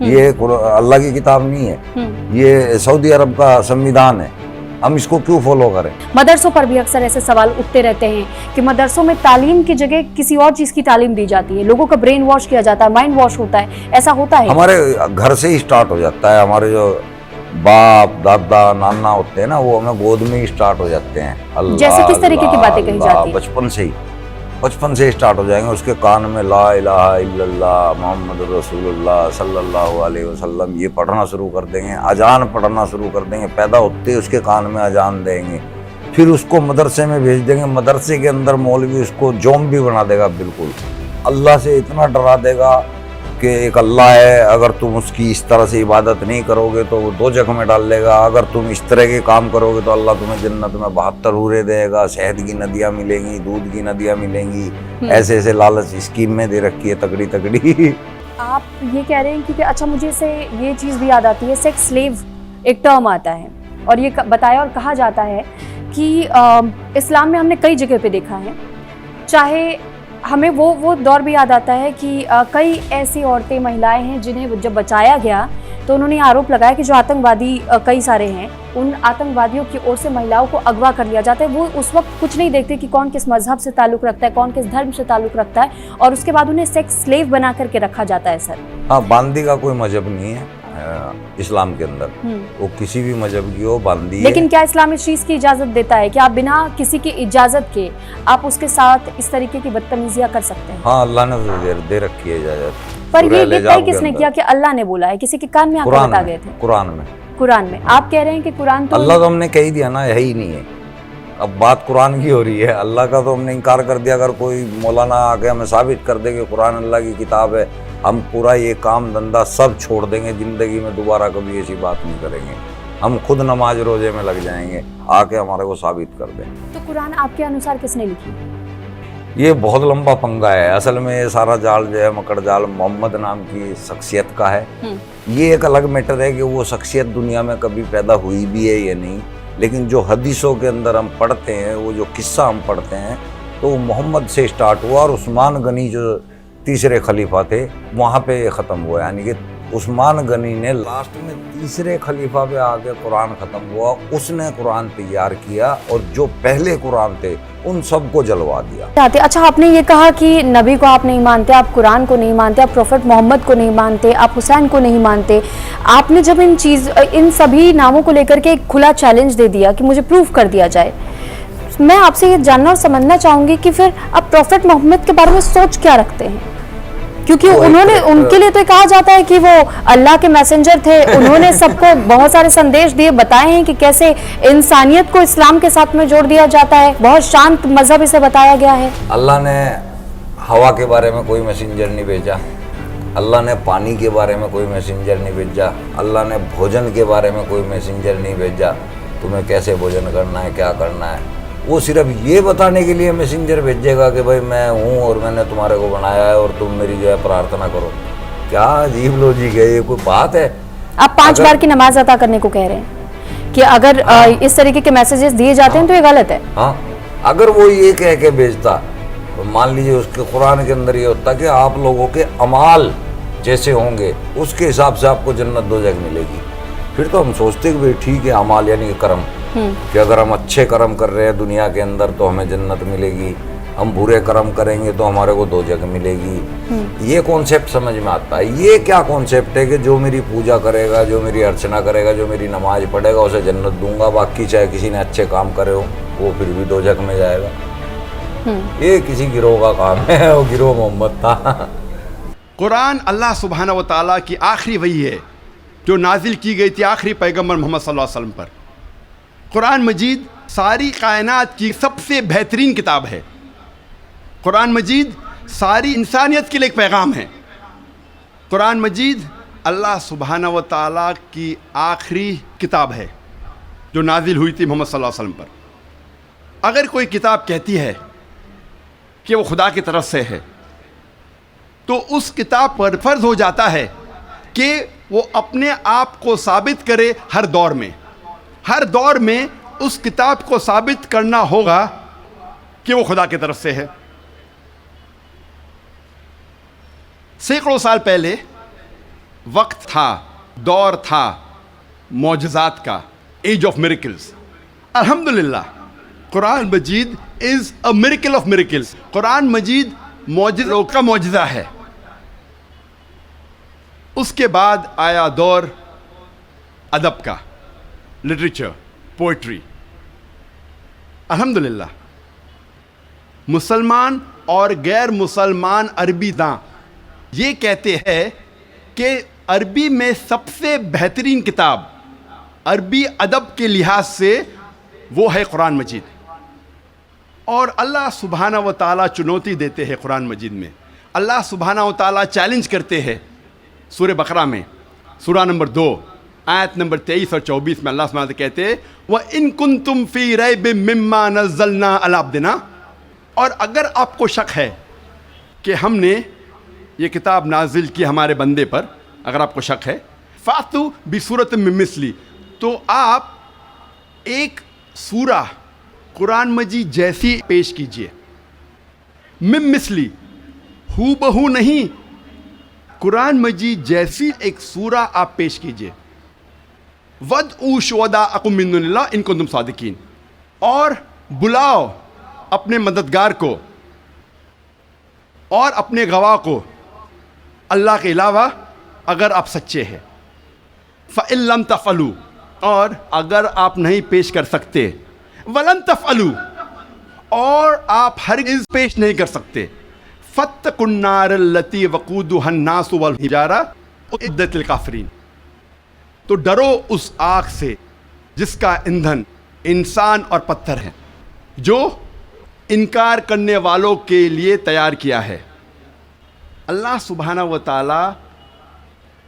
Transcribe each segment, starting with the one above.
یہ اللہ کی کتاب نہیں ہے، یہ سعودی عرب کا سنویدھان ہے، ہم اس کو کیوں فالو کریں؟ مدرسوں پر بھی اکثر ایسے سوال اٹھتے رہتے ہیں کہ مدرسوں میں تعلیم کی جگہ کسی اور چیز کی تعلیم دی جاتی ہے، لوگوں کا برین واش کیا جاتا ہے، مائنڈ واش ہوتا ہے، ایسا ہوتا ہے؟ ہمارے گھر سے ہی اسٹارٹ ہو جاتا ہے، ہمارے جو باپ دادا نانا ہوتے ہیں نا وہ ہمیں گود میں ہی اسٹارٹ ہو جاتے ہیں، اللہ جیسے کس طریقے کی باتیں کہی جاتی ہیں؟ بچپن سے اسٹارٹ ہو جائیں گے، اس کے کان میں لا الہ الا اللہ محمد رسول اللہ صلی اللہ علیہ وسلم یہ پڑھنا شروع کر دیں گے، اذان پڑھنا شروع کر دیں گے، پیدا ہوتے ہی اس کے کان میں اذان دیں گے، پھر اس کو مدرسے میں بھیج دیں گے، مدرسے کے اندر مولوی اس کو زومبی بنا دے گا، بالکل اللہ سے اتنا ڈرا دے گا کہ ایک اللہ ہے، اگر تم اس کی اس طرح سے عبادت نہیں کرو گے تو وہ دوزخ میں ڈال لے گا، اگر تم اس طرح کے کام کرو گے تو اللہ تمہیں جنت میں 72 حوریں دے گا، شہد کی ندیاں ملیں گی، دودھ کی ندیاں ملیں گی، ایسے ایسے لالچ اسکیم میں دے رکھی ہے تگڑی تگڑی۔ آپ یہ کہہ رہے ہیں کیونکہ اچھا مجھے سے یہ چیز بھی یاد آتی ہے، سیکس سلیو ایک ٹرم آتا ہے اور یہ بتایا اور کہا جاتا ہے کہ اسلام میں ہم نے کئی جگہ پہ دیکھا ہے، چاہے ہمیں وہ دور بھی یاد آتا ہے کہ کئی ایسی عورتیں مہلائیں ہیں جنہیں جب بچایا گیا تو انہوں نے آروپ لگایا کہ جو آتنکوادی کئی سارے ہیں ان آتنکوادیوں کی اور سے مہیلاؤں کو اغوا کر لیا جاتا ہے، وہ اس وقت کچھ نہیں دیکھتے کہ کون کس مذہب سے تعلق رکھتا ہے، کون کس دھرم سے تعلق رکھتا ہے، اور اس کے بعد انہیں سیکس سلیو بنا کر کے رکھا جاتا ہے۔ سر ہاں، باندی کا کوئی مذہب نہیں ہے اسلام کے اندر، وہ کسی بھی مذہب کی ہو باندی ہے، لیکن کیا اسلام اس چیز کی اجازت دیتا ہے کہ آپ بنا کسی کی اجازت کے آپ اس کے ساتھ اس طریقے کی بدتمیزیاں کر سکتے ہیں؟ ہاں، اللہ نے دے رکھی ہے اجازت، پر یہ طے کس نے کیا کہ اللہ نے بولا ہے؟ کسی کے کان میں آپ کو بتا گئے تھے؟ قرآن میں آپ کہہ رہے ہیں کہ قرآن تو اللہ تو ہم نے کہہ دیا نا ہے ہی نہیں ہے، اب بات قرآن کی ہو رہی ہے، اللہ کا تو ہم نے انکار کر دیا۔ اگر کوئی مولانا آ کے ہمیں ثابت کر دے کہ قرآن اللہ کی کتاب ہے، ہم پورا یہ کام دھندا سب چھوڑ دیں گے، زندگی میں دوبارہ کبھی ایسی بات نہیں کریں گے، ہم خود نماز روزے میں لگ جائیں گے، آ کے ہمارے کو ثابت کر دیں۔ تو قرآن آپ کے انوسار کس نے لکھی؟ یہ بہت لمبا پنگا ہے، اصل میں یہ سارا جال جو ہے مکڑ جال محمد نام کی شخصیت کا ہے۔ یہ ایک الگ میٹر ہے کہ وہ شخصیت دنیا میں کبھی پیدا ہوئی بھی ہے یا نہیں، لیکن جو حدیثوں کے اندر ہم پڑھتے ہیں، وہ جو قصہ ہم پڑھتے ہیں تو وہ محمد سے سٹارٹ ہوا، اور عثمان غنی جو تیسرے خلیفہ تھے وہاں پہ یہ ختم ہوا، یعنی کہ عثمان غنی نے لاسٹ میں تیسرے خلیفہ پہ آ کے قرآن ختم ہوا، اس نے قرآن تیار کیا اور جو پہلے قرآن تھے ان سب کو جلوا دیا۔ اچھا، آپ نے یہ کہا کہ نبی کو آپ نہیں مانتے، آپ قرآن کو نہیں مانتے، آپ پروفٹ محمد کو نہیں مانتے، آپ حسین کو نہیں مانتے، آپ نے جب ان سبھی ناموں کو لے کر کے ایک کھلا چیلنج دے دیا کہ مجھے پروف کر دیا جائے، میں آپ سے یہ جاننا اور سمجھنا چاہوں گی کہ پھر آپ پروفٹ محمد کے بارے میں سوچ کیا رکھتے ہیں؟ کیونکہ ان کے لیے تو کہا جاتا ہے کہ وہ اللہ کے میسنجر تھے، انہوں نے سب کو بہت سارے سندیش دیے، بتائے ہیں کہ کیسے انسانیت کو اسلام کے ساتھ میں جوڑ دیا جاتا ہے، بہت شانت مذہب اسے بتایا گیا ہے۔ اللہ نے ہوا کے بارے میں کوئی میسنجر نہیں بھیجا، اللہ نے پانی کے بارے میں کوئی میسنجر نہیں بھیجا، اللہ نے بھوجن کے بارے میں کوئی میسنجر نہیں بھیجا، تمہیں کیسے بھوجن کرنا ہے، کیا کرنا ہے۔ وہ صرف یہ بتانے کے لیے میسنجر بھیجے گا کہ بھائی میں ہوں اور میں نے تمہارے کو بنایا ہے اور تم میری جو ہے پرارتھنا کرو۔ کیا عجیب لوجک ہے، یہ کوئی بات ہے؟ آپ 5 بار کی نماز ادا کرنے کو کہہ رہے ہیں کہ اگر اس طریقے کے میسیجز دیے جاتے ہیں تو یہ غلط ہے۔ ہاں، اگر وہ یہ کہہ کے بھیجتا تو مان لیجئے اس کے قرآن کے اندر یہ ہوتا کہ آپ لوگوں کے اعمال جیسے ہوں گے اس کے حساب سے آپ کو جنت دوزخ ملے گی، پھر تو ہم سوچتے کہ بھائی ٹھیک ہے، اعمال یعنی کہ کرم، کہ اگر ہم اچھے کرم کر رہے ہیں دنیا کے اندر تو ہمیں جنت ملے گی، ہم برے کرم کریں گے تو ہمارے کو دوزخ ملے گی۔ یہ کانسیپٹ سمجھ میں آتا ہے۔ یہ کیا کانسیپٹ ہے کہ جو میری پوجا کرے گا، جو میری ارچنا کرے گا، جو میری نماز پڑھے گا اسے جنت دوں گا، باقی چاہے کسی نے اچھے کام کرے ہو وہ پھر بھی دوزخ میں جائے گا۔ یہ کسی گروہ کا کام ہے، وہ گروہ محمد تھا۔ قرآن اللہ سبحانہ و تعالیٰ کی آخری وحی ہے جو نازل کی گئی تھی آخری پیغمبر محمد صلی اللہ علیہ وسلم پر۔ قرآن مجید ساری کائنات کی سب سے بہترین کتاب ہے۔ قرآن مجید ساری انسانیت کے لیے ایک پیغام ہے۔ قرآن مجید اللہ سبحانہ و تعالیٰ کی آخری کتاب ہے جو نازل ہوئی تھی محمد صلی اللہ علیہ وسلم پر۔ اگر کوئی کتاب کہتی ہے کہ وہ خدا کی طرف سے ہے تو اس کتاب پر فرض ہو جاتا ہے کہ وہ اپنے آپ کو ثابت کرے ہر دور میں اس کتاب کو ثابت کرنا ہوگا کہ وہ خدا کی طرف سے ہے۔ سینکڑوں سال پہلے وقت تھا, دور تھا معجزات کا, ایج آف میریکلز. الحمدللہ قرآن مجید is a miracle of miracles. قرآن مجید معجزوں کا معجزہ ہے. اس کے بعد آیا دور ادب کا, لٹریچر, پوئٹری. الحمدللہ مسلمان اور غیر مسلمان عربی داں یہ کہتے ہیں کہ عربی میں سب سے بہترین کتاب عربی ادب کے لحاظ سے وہ ہے قرآن مجید. اور اللہ سبحانہ و تعالیٰ چنوتی دیتے ہیں قرآن مجید میں. اللہ سبحانہ و تعالیٰ چیلنج کرتے ہیں سورہ بقرہ میں, سورہ نمبر 2 آیت نمبر 23 اور 24 میں. اللہ سبحانہ و تعالیٰ کہتے ہیں وَإِن كُنتُمْ فِي رَيْبٍ مِّمَّا نَزَّلْنَا عَلَىٰ عَبْدِنَا, اور اگر آپ کو شک ہے کہ ہم نے یہ کتاب نازل کی ہمارے بندے پر, اگر آپ کو شک ہے, فَأْتُوا بِسُورَةٍ مِّن مِّثْلِهِ, تو آپ ایک سورہ قرآن مجید جیسی پیش کیجئے. مِن مِّثْلِهِ, ہو بہو نہیں, قرآن مجید جیسی ایک سورہ آپ پیش کیجئے. وَادْعُوا شُهَدَاءَكُم مِّن دُونِ اللَّهِ إِن كُنتُمْ صَادِقِينَ, اور بلاؤ اپنے مددگار کو اور اپنے گواہ کو اللہ کے علاوہ اگر آپ سچے ہیں. فَإِن لَّمْ تَفْعَلُوا, اور اگر آپ نہیں پیش کر سکتے, وَلَن تَفْعَلُوا, اور آپ ہرگز پیش نہیں کر سکتے, فَاتَّقُوا النَّارَ الَّتِي وَقُودُهَا النَّاسُ وَالْحِجَارَةُ أُعِدَّتْ لِلْكَافِرِينَ, تو ڈرو اس آگ سے جس کا ایندھن انسان اور پتھر ہے, جو انکار کرنے والوں کے لیے تیار کیا ہے. اللہ سبحانہ و تعالیٰ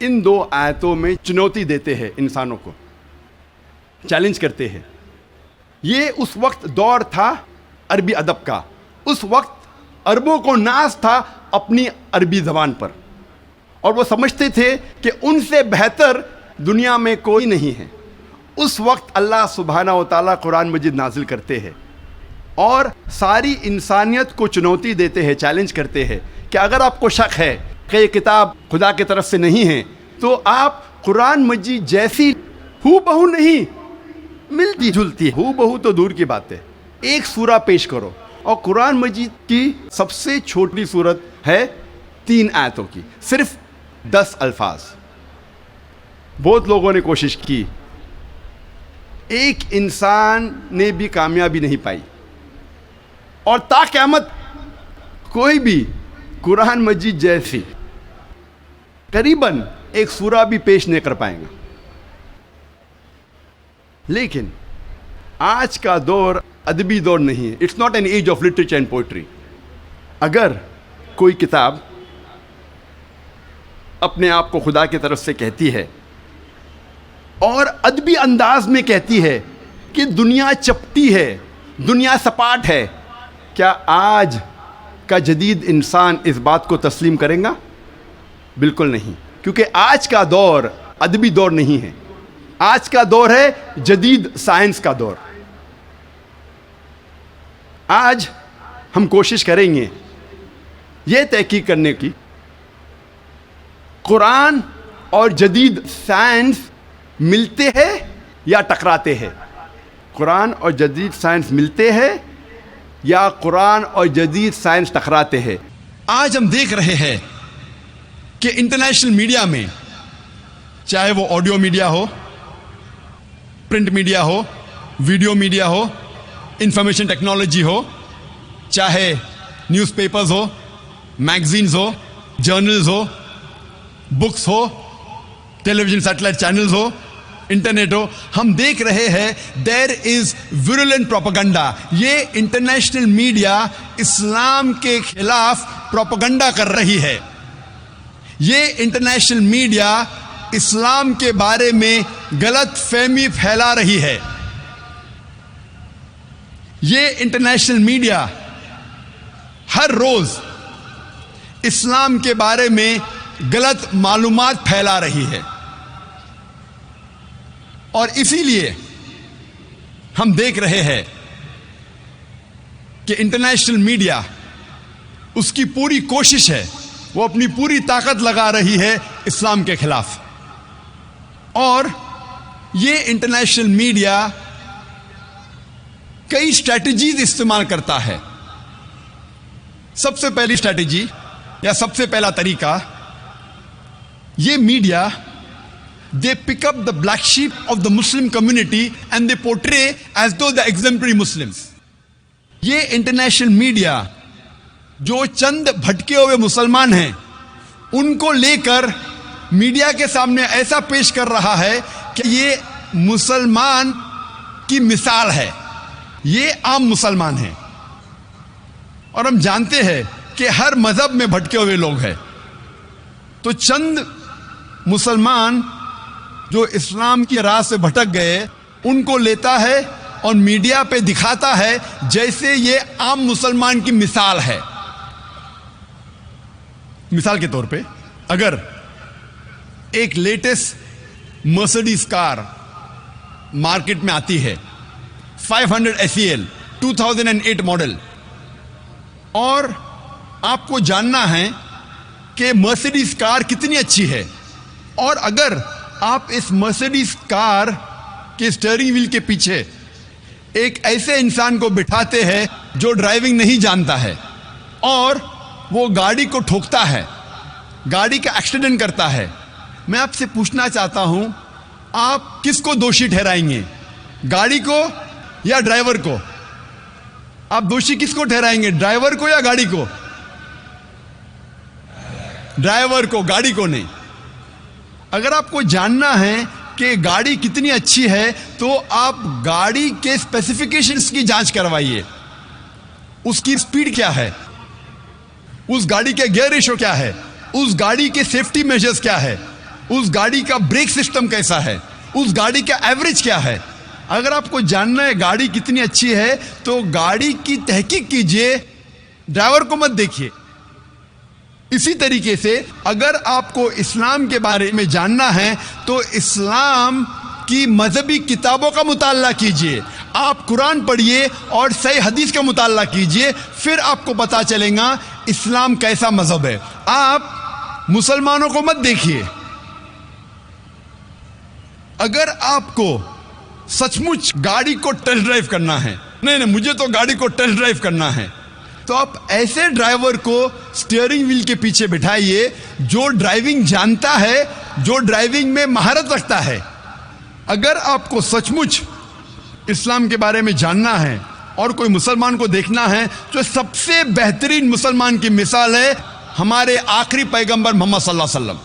ان 2 آیتوں میں چنوتی دیتے ہیں انسانوں کو, چیلنج کرتے ہیں. یہ اس وقت دور تھا عربی ادب کا. اس وقت عربوں کو ناز تھا اپنی عربی زبان پر, اور وہ سمجھتے تھے کہ ان سے بہتر دنیا میں کوئی نہیں ہے. اس وقت اللہ سبحانہ و تعالیٰ قرآن مجید نازل کرتے ہیں اور ساری انسانیت کو چنوتی دیتے ہیں, چیلنج کرتے ہیں کہ اگر آپ کو شک ہے کہ یہ کتاب خدا کی طرف سے نہیں ہے, تو آپ قرآن مجید جیسی ہو بہو نہیں, ملتی جلتی, ہو بہو تو دور کی بات ہے, ایک سورہ پیش کرو. اور قرآن مجید کی سب سے چھوٹی سورت ہے 3 آیتوں کی, صرف 10 الفاظ. بہت لوگوں نے کوشش کی, ایک انسان نے بھی کامیابی نہیں پائی, اور تا قیامت کوئی بھی قرآن مجید جیسی قریباً ایک سورہ بھی پیش نہیں کر پائیں گا. لیکن آج کا دور ادبی دور نہیں ہے. It's not an age of literature and poetry. اگر کوئی کتاب اپنے آپ کو خدا کی طرف سے کہتی ہے اور ادبی انداز میں کہتی ہے کہ دنیا چپٹی ہے, دنیا سپاٹ ہے, کیا آج کا جدید انسان اس بات کو تسلیم کرے گا؟ بالکل نہیں, کیونکہ آج کا دور ادبی دور نہیں ہے. آج کا دور ہے جدید سائنس کا دور. آج ہم کوشش کریں گے یہ تحقیق کرنے کی قرآن اور جدید سائنس ملتے ہیں یا ٹکراتے ہیں. قرآن اور جدید سائنس ملتے ہیں یا قرآن اور جدید سائنس ٹکراتے ہیں. آج ہم دیکھ رہے ہیں کہ انٹرنیشنل میڈیا میں, چاہے وہ آڈیو میڈیا ہو, پرنٹ میڈیا ہو, ویڈیو میڈیا ہو, انفارمیشن ٹیکنالوجی ہو, چاہے نیوز پیپرز ہو, میگزینز ہو, جرنلز ہو, بکس ہو, ٹیلی ویژن سیٹلائٹ چینلز ہو, انٹرنیٹ ہو, ہم دیکھ رہے ہیں دیر از ویرولنٹ پروپیگنڈا. یہ انٹرنیشنل میڈیا اسلام کے خلاف پروپیگنڈا کر رہی ہے. یہ انٹرنیشنل میڈیا اسلام کے بارے میں غلط فہمی پھیلا رہی ہے. یہ انٹرنیشنل میڈیا ہر روز اسلام کے بارے میں غلط معلومات پھیلا رہی ہے. اور اسی لیے ہم دیکھ رہے ہیں کہ انٹرنیشنل میڈیا, اس کی پوری کوشش ہے, وہ اپنی پوری طاقت لگا رہی ہے اسلام کے خلاف. اور یہ انٹرنیشنل میڈیا کئی اسٹریٹجیز استعمال کرتا ہے. سب سے پہلی اسٹریٹجی یا سب سے پہلا طریقہ، یہ media they pick up the black sheep of the Muslim community and they portray as though they're exemplary Muslims. یہ انٹرنیشنل میڈیا جو چند بھٹکے ہوئے مسلمان ہیں ان کو لے کر میڈیا کے سامنے ایسا پیش کر رہا ہے کہ یہ مسلمان کی مثال ہے، یہ عام مسلمان ہیں. اور ہم جانتے ہیں کہ ہر مذہب میں بھٹکے ہوئے لوگ ہیں. تو چند مسلمان جو اسلام کی راہ سے بھٹک گئے ان کو لیتا ہے اور میڈیا پہ دکھاتا ہے جیسے یہ عام مسلمان کی مثال ہے. مثال کے طور پہ اگر ایک لیٹسٹ مرسڈیز کار مارکیٹ میں آتی ہے 500 SEL 2008 ماڈل، اور آپ کو جاننا ہے کہ مرسڈیز کار کتنی اچھی ہے، اور اگر آپ اس مرسڈیز کار کے اسٹیئرنگ ویل کے پیچھے ایک ایسے انسان کو بٹھاتے ہیں جو ڈرائیونگ نہیں جانتا ہے اور وہ گاڑی کو ٹھوکتا ہے، گاڑی کا ایکسیڈنٹ کرتا ہے، میں آپ سے پوچھنا چاہتا ہوں آپ کس کو دوشی ٹھہرائیں گے، گاڑی کو یا ڈرائیور کو؟ آپ دوشی کس کو ٹھہرائیں گے، ڈرائیور کو یا گاڑی کو؟ ڈرائیور کو، گاڑی کو نہیں. اگر آپ کو جاننا ہے کہ گاڑی کتنی اچھی ہے تو آپ گاڑی کے اسپیسیفکیشنز کی جانچ کروائیے. اس کی سپیڈ کیا ہے، اس گاڑی کے گیئر ریشو کیا ہے، اس گاڑی کے سیفٹی میجرز کیا ہے، اس گاڑی کا بریک سسٹم کیسا ہے، اس گاڑی کا ایوریج کیا ہے. اگر آپ کو جاننا ہے گاڑی کتنی اچھی ہے تو گاڑی کی تحقیق کیجئے، ڈرائیور کو مت دیکھیے. اسی طریقے سے اگر آپ کو اسلام کے بارے میں جاننا ہے تو اسلام کی مذہبی کتابوں کا مطالعہ کیجئے، آپ قرآن پڑھیے اور صحیح حدیث کا مطالعہ کیجئے، پھر آپ کو پتہ چلے گا اسلام کیسا مذہب ہے. آپ مسلمانوں کو مت دیکھیے. اگر آپ کو سچ مچ گاڑی کو ٹیسٹ ڈرائیو کرنا ہے، نہیں مجھے تو گاڑی کو ٹیسٹ ڈرائیو کرنا ہے، تو آپ ایسے ڈرائیور کو سٹیئرنگ ویل کے پیچھے بٹھائیے جو ڈرائیونگ جانتا ہے، جو ڈرائیونگ میں مہارت رکھتا ہے. اگر آپ کو سچ مچ اسلام کے بارے میں جاننا ہے اور کوئی مسلمان کو دیکھنا ہے تو سب سے بہترین مسلمان کی مثال ہے ہمارے آخری پیغمبر محمد صلی اللہ علیہ وسلم.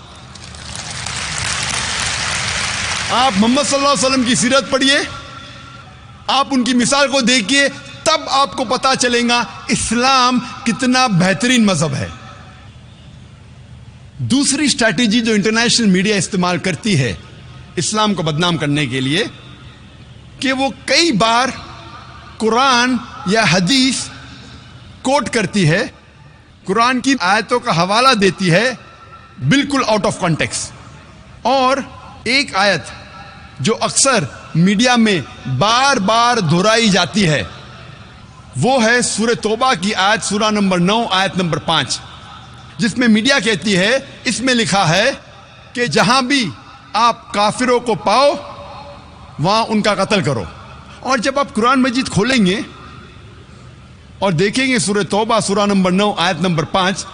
آپ محمد صلی اللہ علیہ وسلم کی سیرت پڑھیے، آپ ان کی مثال کو دیکھیے، تب آپ کو پتا چلے گا اسلام کتنا بہترین مذہب ہے. دوسری اسٹریٹجی جو انٹرنیشنل میڈیا استعمال کرتی ہے اسلام کو بدنام کرنے کے لیے کہ وہ کئی بار قرآن یا حدیث کوٹ کرتی ہے، قرآن کی آیتوں کا حوالہ دیتی ہے بالکل آؤٹ آف کانٹیکسٹ. اور ایک آیت جو اکثر میڈیا میں بار بار دہرائی جاتی ہے وہ ہے سورہ توبہ کی آیت، سورہ نمبر 9 آیت نمبر 5، جس میں میڈیا کہتی ہے، اس میں لکھا ہے کہ جہاں بھی آپ کافروں کو پاؤ وہاں ان کا قتل کرو. اور جب آپ قرآن مجید کھولیں گے اور دیکھیں گے سورہ توبہ سورہ نمبر 9 آیت نمبر 5،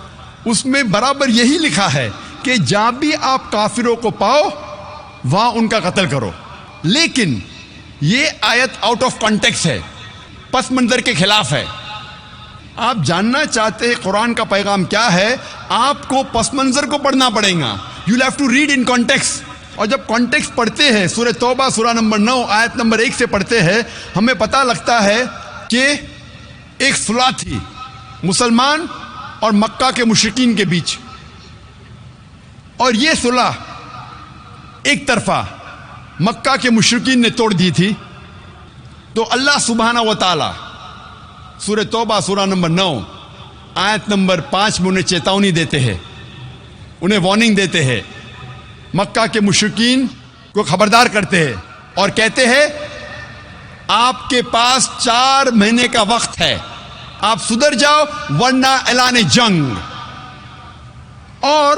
اس میں برابر یہی لکھا ہے کہ جہاں بھی آپ کافروں کو پاؤ وہاں ان کا قتل کرو. لیکن یہ آیت آؤٹ آف کانٹیکسٹ ہے، پس منظر کے خلاف ہے. آپ جاننا چاہتے ہیں قرآن کا پیغام کیا ہے، آپ کو پس منظر کو پڑھنا پڑے گا. You have to read in context. اور جب کانٹیکسٹ پڑھتے ہیں، سورہ توبہ سورہ نمبر 9 آیت نمبر 1 سے پڑھتے ہیں، ہمیں پتہ لگتا ہے کہ ایک صلح تھی مسلمان اور مکہ کے مشرکین کے بیچ، اور یہ صلح ایک طرفہ مکہ کے مشرکین نے توڑ دی تھی. تو اللہ سبحانہ و تعالی سورہ توبہ سورہ نمبر 9 آیت نمبر 5 میں انہیں چیتونی دیتے ہیں، انہیں وارننگ دیتے ہیں، مکہ کے مشرکین کو خبردار کرتے ہیں اور کہتے ہیں آپ کے پاس 4 مہینے کا وقت ہے، آپ سدھر جاؤ ورنہ اعلان جنگ. اور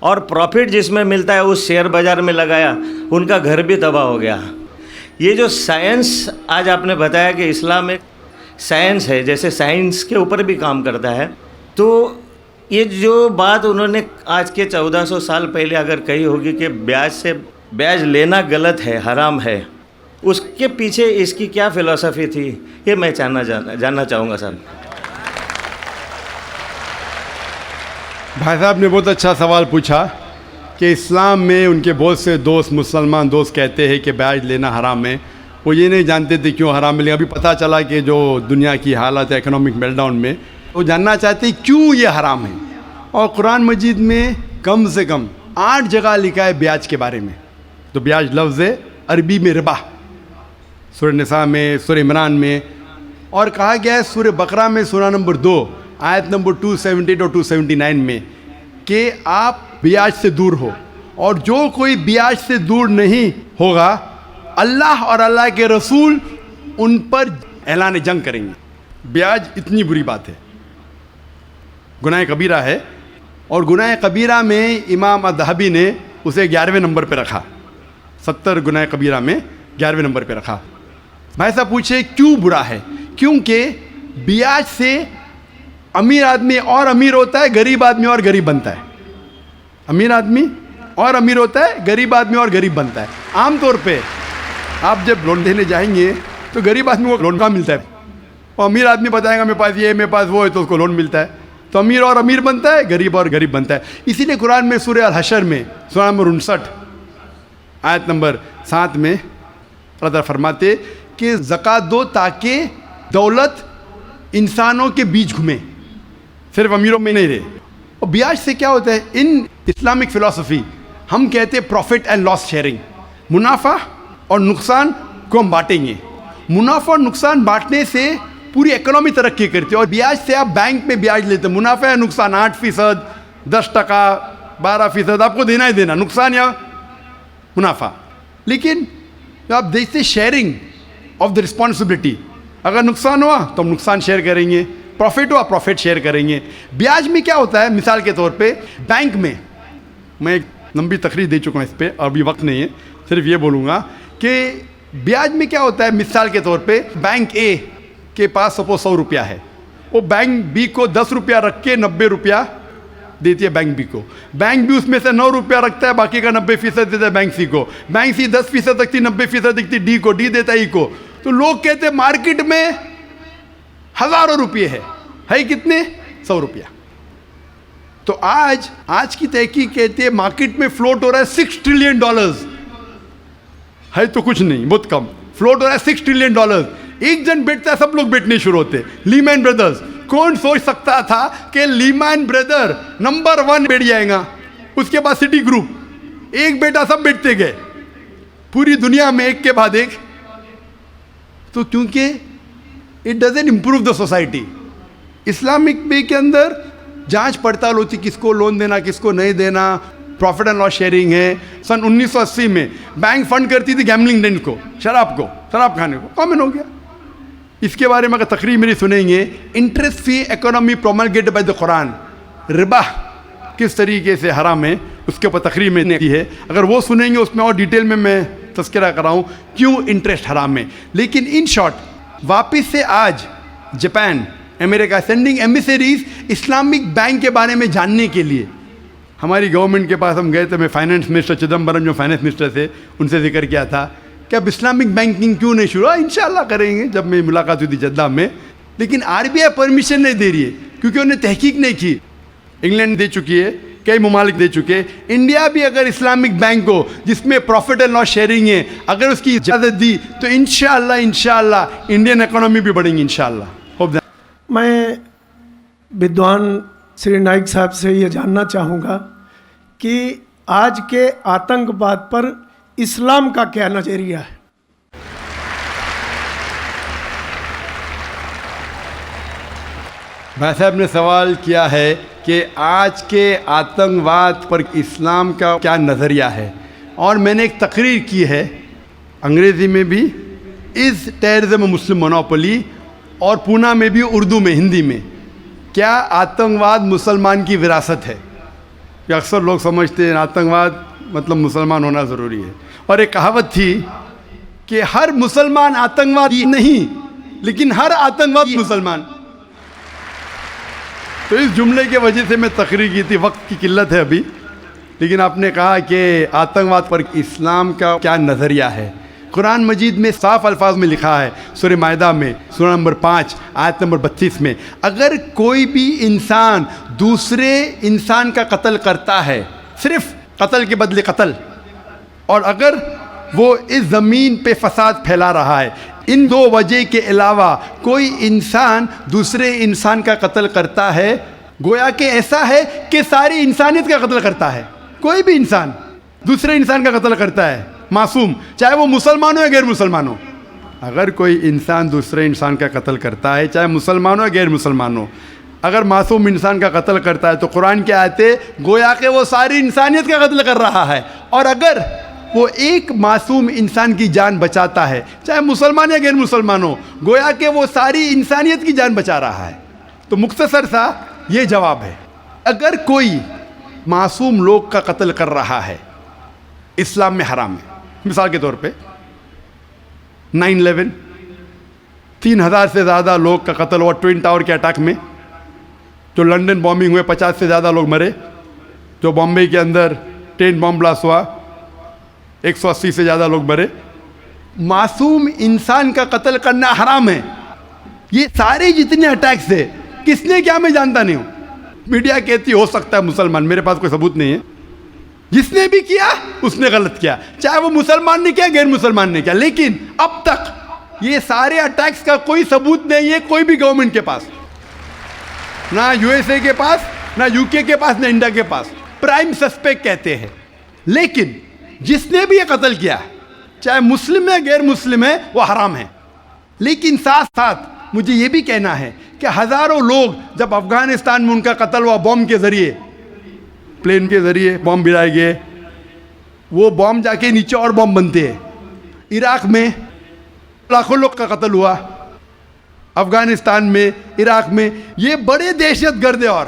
اور پروفٹ جس میں ملتا ہے اس شیئر بازار میں لگایا, ان کا گھر بھی تباہ ہو گیا. یہ جو سائنس آج آپ نے بتایا کہ اسلام ایک سائنس ہے, جیسے سائنس کے اوپر بھی کام کرتا ہے, تو یہ جو بات انہوں نے آج کے 1400 سال پہلے اگر کہی ہوگی کہ بیاج لینا غلط ہے, حرام ہے, اس کے پیچھے اس کی کیا فلسفی تھی, یہ میں جاننا چاہوں گا سر. بھائی صاحب نے بہت اچھا سوال پوچھا کہ اسلام میں ان کے بہت سے دوست, مسلمان دوست کہتے ہیں کہ بیاج لینا حرام ہے. وہ یہ نہیں جانتے تھے کیوں حرام ہے, لیکن ابھی پتہ چلا کہ جو دنیا کی حالت ہے اکنامک میلٹ ڈاؤن میں, وہ جاننا چاہتے ہیں کیوں یہ حرام ہے. اور قرآن مجید میں کم سے کم 8 جگہ لکھا ہے بیاج کے بارے میں. تو بیاج لفظ ہے عربی میں ربا, سورہ نساء میں, سورہ عمران میں, اور کہا گیا ہے سورہ بقرہ میں سورہ نمبر 2 آیت نمبر 278 اور 279 میں کہ آپ بیاج سے دور ہو, اور جو کوئی بیاج سے دور نہیں ہوگا اللہ اور اللہ کے رسول ان پر اعلان جنگ کریں گے. بیاج اتنی بری بات ہے, گناہ کبیرہ ہے, اور گناہ کبیرہ میں امام الذہبی نے اسے 11ویں نمبر پہ رکھا, 70 گناہ کبیرہ میں 11ویں نمبر پہ رکھا. بھائی صاحب پوچھے کیوں برا ہے؟ کیونکہ بیاج سے امیر آدمی اور امیر ہوتا ہے, غریب آدمی اور غریب بنتا ہے. امیر آدمی اور امیر ہوتا ہے, غریب آدمی اور غریب بنتا ہے. عام طور پہ آپ جب لون دینے جائیں گے تو غریب آدمی کو لون کہاں ملتا ہے, اور امیر آدمی بتائے گا میرے پاس یہ, میرے پاس وہ ہے, تو اس کو لون ملتا ہے. تو امیر اور امیر بنتا ہے, غریب اور غریب بنتا ہے. اسی لیے قرآن میں سورہ الحشر میں سورہ نمبر 59 آیت نمبر 7 میں اللہ تعالیٰ فرماتے کہ زکوٰۃ دو تاکہ دولت انسانوں کے بیچ گھومے, صرف امیروں میں نہیں رہے. اور بیاج سے کیا ہوتا ہے؟ ان اسلامک فلسفی ہم کہتے ہیں پروفٹ اینڈ لاس شیئرنگ, منافع اور نقصان کو ہم بانٹیں گے. منافع اور نقصان بانٹنے سے پوری اکنامی ترقی کرتی ہے. اور بیاج سے آپ بینک میں بیاج لیتے ہیں, منافع یا نقصان 8%, 10%, 12% آپ کو دینا ہی دینا, نقصان یا منافع. لیکن آپ دیکھتے شیئرنگ آف دا رسپانسبلٹی, اگر نقصان ہوا تو ہم نقصان شیئر کریں گے, پروفٹ ہوا پروفٹ شیئر کریں گے. بیاج میں کیا ہوتا ہے؟ مثال کے طور پہ بینک میں, میں ایک لمبی تقریر دے چکا ہوں اس پہ, اور ابھی وقت نہیں ہے, صرف یہ بولوں گا کہ بیاج میں کیا ہوتا ہے. مثال کے طور پہ بینک اے کے پاس سپوز 100 روپیہ ہے, وہ بینک بی کو 10 روپیہ رکھ کے 90 روپیہ دیتی ہے بینک بی کو. بینک بی اس میں سے 9 روپیہ رکھتا ہے, باقی کا 90% دیتا ہے بینک سی کو. بینک سی 10% رکھتی, 90% رکھتی ڈی کو, ڈی دیتا ہے ای کو. تو لوگ کہتے ہیں مارکیٹ میں ہزاروں روپیے ہے کتنے؟ 100 روپیہ. تو آج کی تحقیق کہتے ہیں مارکیٹ میں فلوٹ ہو رہا ہے $6 ٹریلین, ہے تو کچھ نہیں, بہت کم فلوٹ ہو رہا ہے $6 ٹریلین. ایک جن بیٹھتا ہے سب لوگ بیٹھنے شروع ہوتے. لیمین بردرز, کون سوچ سکتا تھا کہ لیمین بردر نمبر 1 بیٹھ جائے گا, اس کے بعد سٹی گروپ, ایک بیٹا سب بیٹھتے گئے پوری دنیا میں ایک کے بعد ایک. تو کیونکہ it doesn't improve the society. Islamic way کے اندر جانچ پڑتال ہوتی, کس کو لون دینا کس کو نہیں دینا, پروفٹ اینڈ لاس شیئرنگ ہے. سن 1980 میں بینک فنڈ کرتی تھی گیملنگ ڈین کو, شراب کھانے کو, کامن ہو گیا. اس کے بارے میں اگر تقریر میری سنیں گے, interest free economy promulgated by the قرآن, ربا کس طریقے سے حرام ہے, اس کے اوپر تقریر میں نے کی ہے. اگر وہ سنیں گے اس میں اور ڈیٹیل میں تذکرہ کر رہا ہوں کیوں انٹرسٹ حرام ہے. لیکن ان شارٹ واپس سے آج جاپان, امریکہ سینڈنگ ایمبیسریز اسلامک بینک کے بارے میں جاننے کے لیے. ہماری گورنمنٹ کے پاس ہم گئے تھے, میں فائنانس منسٹر چدمبرم جو فائنانس منسٹر تھے ان سے ذکر کیا تھا کہ اب اسلامک بینکنگ کیوں نہیں شروع. انشاءاللہ کریں گے. جب میں ملاقات ہوئی تھی جدہ میں, لیکن RBI پرمیشن نہیں دے رہی ہے کیونکہ انہوں نے تحقیق نہیں کی. انگلینڈ دے چکی ہے, کئی ممالک دے چکے. انڈیا بھی اگر اسلامک بینک ہو جس میں پروفٹ اینڈ لاس شیئرنگ ہے, اگر اس کی اجازت دی تو انشاءاللہ انڈین اکانومی بھی بڑھیں گی انشاءاللہ. میں بدوان سری نائک صاحب سے یہ جاننا چاہوں گا کہ آج کے آتنکواد پر اسلام کا کیا نظریہ ہے؟ بھائی صاحب نے سوال کیا ہے کہ آج کے آتنکواد پر اسلام کا کیا نظریہ ہے, اور میں نے ایک تقریر کی ہے انگریزی میں بھی, از ٹیررزم مسلم مونوپولی, اور پونا میں بھی اردو میں, ہندی میں, کیا آتنکواد مسلمان کی وراثت ہے. کہ اکثر لوگ سمجھتے ہیں آتنکواد مطلب مسلمان ہونا ضروری ہے، اور ایک کہاوت تھی کہ ہر مسلمان آتنکوادی نہیں لیکن ہر آتنکواد مسلمان. تو اس جملے کی وجہ سے میں تقریر کی تھی، وقت کی قلت ہے ابھی، لیکن آپ نے کہا کہ آتنکواد پر اسلام کا کیا نظریہ ہے. قرآن مجید میں صاف الفاظ میں لکھا ہے، سورہ مائدہ میں سورہ نمبر 5 آیت نمبر 32 میں، اگر کوئی بھی انسان دوسرے انسان کا قتل کرتا ہے، صرف قتل کے بدلے قتل، اور اگر وہ اس زمین پہ فساد پھیلا رہا ہے، ان دو وجہ کے علاوہ کوئی انسان دوسرے انسان کا قتل کرتا ہے، گویا کہ ایسا ہے کہ ساری انسانیت کا قتل کرتا ہے. کوئی بھی انسان دوسرے انسان کا قتل کرتا ہے، معصوم، چاہے وہ مسلمان ہو یا غیر مسلمان ہو. اگر کوئی انسان دوسرے انسان کا قتل کرتا ہے، چاہے مسلمان ہو یا غیر مسلمان ہو، اگر معصوم انسان کا قتل کرتا ہے تو قرآن کی آیتیں گویا کہ وہ ساری انسانیت کا قتل کر رہا ہے. اور اگر وہ ایک معصوم انسان کی جان بچاتا ہے، چاہے مسلمان یا غیر مسلمان ہو، گویا کہ وہ ساری انسانیت کی جان بچا رہا ہے. تو مختصر سا یہ جواب ہے. اگر کوئی معصوم لوگ کا قتل کر رہا ہے، اسلام میں حرام ہے. مثال کے طور پہ 9/11 3,000 سے زیادہ لوگ کا قتل ہوا ٹوئن ٹاور کے اٹیک میں. جو لنڈن بامبنگ ہوئے 50 سے زیادہ لوگ مرے. جو بامبے کے اندر ٹرین بام بلاسٹ ہوا 180 سے زیادہ لوگ مرے. معصوم انسان کا قتل کرنا حرام ہے. یہ سارے جتنے اٹیکس ہیں کس نے کیا میں جانتا نہیں ہوں. میڈیا کہتی ہو سکتا ہے مسلمان، میرے پاس کوئی ثبوت نہیں ہے. جس نے بھی کیا اس نے غلط کیا، چاہے وہ مسلمان نے کیا غیر مسلمان نے کیا. لیکن اب تک یہ سارے اٹیکس کا کوئی ثبوت نہیں ہے کوئی بھی گورنمنٹ کے پاس، نہ USA کے پاس، نہ UK کے پاس، نہ انڈیا کے پاس. پرائم سسپیکٹ کہتے ہیں. لیکن جس نے بھی یہ قتل کیا، چاہے مسلم ہے غیر مسلم ہے، وہ حرام ہے. لیکن ساتھ ساتھ مجھے یہ بھی کہنا ہے کہ ہزاروں لوگ جب افغانستان میں ان کا قتل ہوا بوم کے ذریعے، پلین کے ذریعے بوم گرائے گئے، وہ بوم جا کے نیچے اور بوم بنتے ہیں. عراق میں لاکھوں لوگ کا قتل ہوا، افغانستان میں، عراق میں. یہ بڑے دہشت گرد اور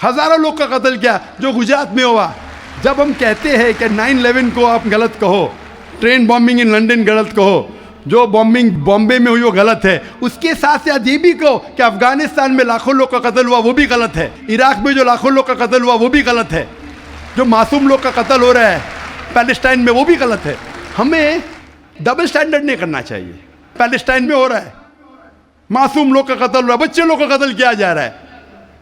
ہزاروں لوگ کا قتل کیا جو گجرات میں ہوا. جب ہم کہتے ہیں کہ 9/11 کو آپ غلط کہو، ٹرین بامبنگ ان لنڈن غلط کہو، جو بامبنگ بامبے میں ہوئی وہ غلط ہے، اس کے ساتھ ساتھ یہ بھی کہو کہ افغانستان میں لاکھوں لوگ کا قتل ہوا وہ بھی غلط ہے، عراق میں جو لاکھوں لوگ کا قتل ہوا وہ بھی غلط ہے، جو معصوم لوگ کا قتل ہو رہا ہے پیلسٹائن میں وہ بھی غلط ہے. ہمیں ڈبل سٹینڈرڈ نہیں کرنا چاہیے. پیلسٹائن میں ہو رہا ہے، معصوم لوگ کا قتل ہو رہا ہے، بچے لوگ کا قتل کیا جا رہا ہے،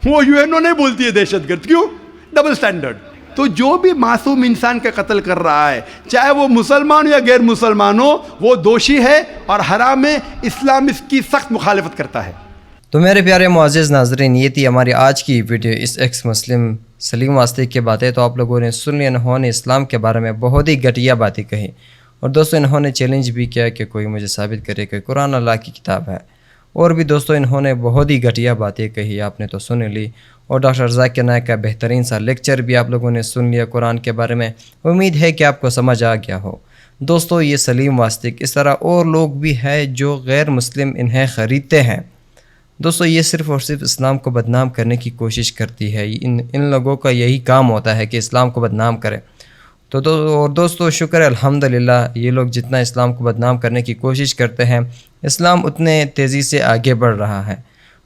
وہ UN نہیں بولتی ہے دہشت گرد. کیوں؟ Double standard. تو جو بھی معصوم انسان کا قتل کر رہا ہے، چاہے وہ مسلمان ہو یا غیر مسلمان ہو، وہ دوشی ہے اور حرام ہے. اسلام اس کی سخت مخالفت کرتا ہے. تو میرے پیارے معزز ناظرین، یہ تھی ہماری آج کی ویڈیو اس ایکس مسلم سلیم واسطے کی باتیں. تو آپ لوگوں نے سن لیا، انہوں نے اسلام کے بارے میں بہت ہی گھٹیا باتیں کہی، اور دوستوں انہوں نے چیلنج بھی کیا کہ کوئی مجھے ثابت کرے کہ قرآن اللہ کی کتاب ہے. اور بھی دوستوں انہوں نے بہت ہی گھٹیا باتیں کہی، آپ نے تو سن لی. اور ڈاکٹر ذاکر نائک کا بہترین سا لیکچر بھی آپ لوگوں نے سن لیا قرآن کے بارے میں. امید ہے کہ آپ کو سمجھ آ گیا ہو. دوستوں یہ سلیم واسطے اس طرح اور لوگ بھی ہیں جو غیر مسلم انہیں خریدتے ہیں. دوستوں یہ صرف اور صرف اسلام کو بدنام کرنے کی کوشش کرتی ہے. ان لوگوں کا یہی کام ہوتا ہے کہ اسلام کو بدنام کرے. اور دوستوں شکر ہے الحمدللہ، یہ لوگ جتنا اسلام کو بدنام کرنے کی کوشش کرتے ہیں، اسلام اتنے تیزی سے آگے بڑھ رہا ہے.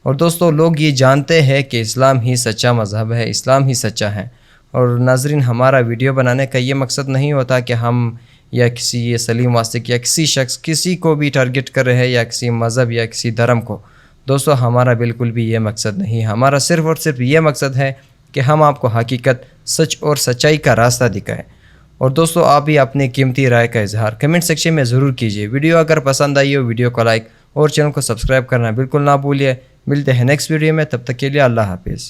اور دوستوں لوگ یہ جانتے ہیں کہ اسلام ہی سچا مذہب ہے، اسلام ہی سچا ہے. اور ناظرین ہمارا ویڈیو بنانے کا یہ مقصد نہیں ہوتا کہ ہم یا کسی یہ سلیم واسطے یا کسی شخص کسی کو بھی ٹارگٹ کر رہے ہیں، یا کسی مذہب یا کسی دھرم کو. دوستوں ہمارا بالکل بھی یہ مقصد نہیں. ہمارا صرف اور صرف یہ مقصد ہے کہ ہم آپ کو حقیقت، سچ اور سچائی کا راستہ دکھائیں. اور دوستوں آپ بھی اپنی قیمتی رائے کا اظہار کمنٹ سیکشن میں ضرور کیجیے. ویڈیو اگر پسند آئی ہو ویڈیو کو لائک اور چینل کو سبسکرائب کرنا بالکل نہ بھولیے. ملتے ہیں نیکسٹ ویڈیو میں، تب تک کے لیے اللہ حافظ.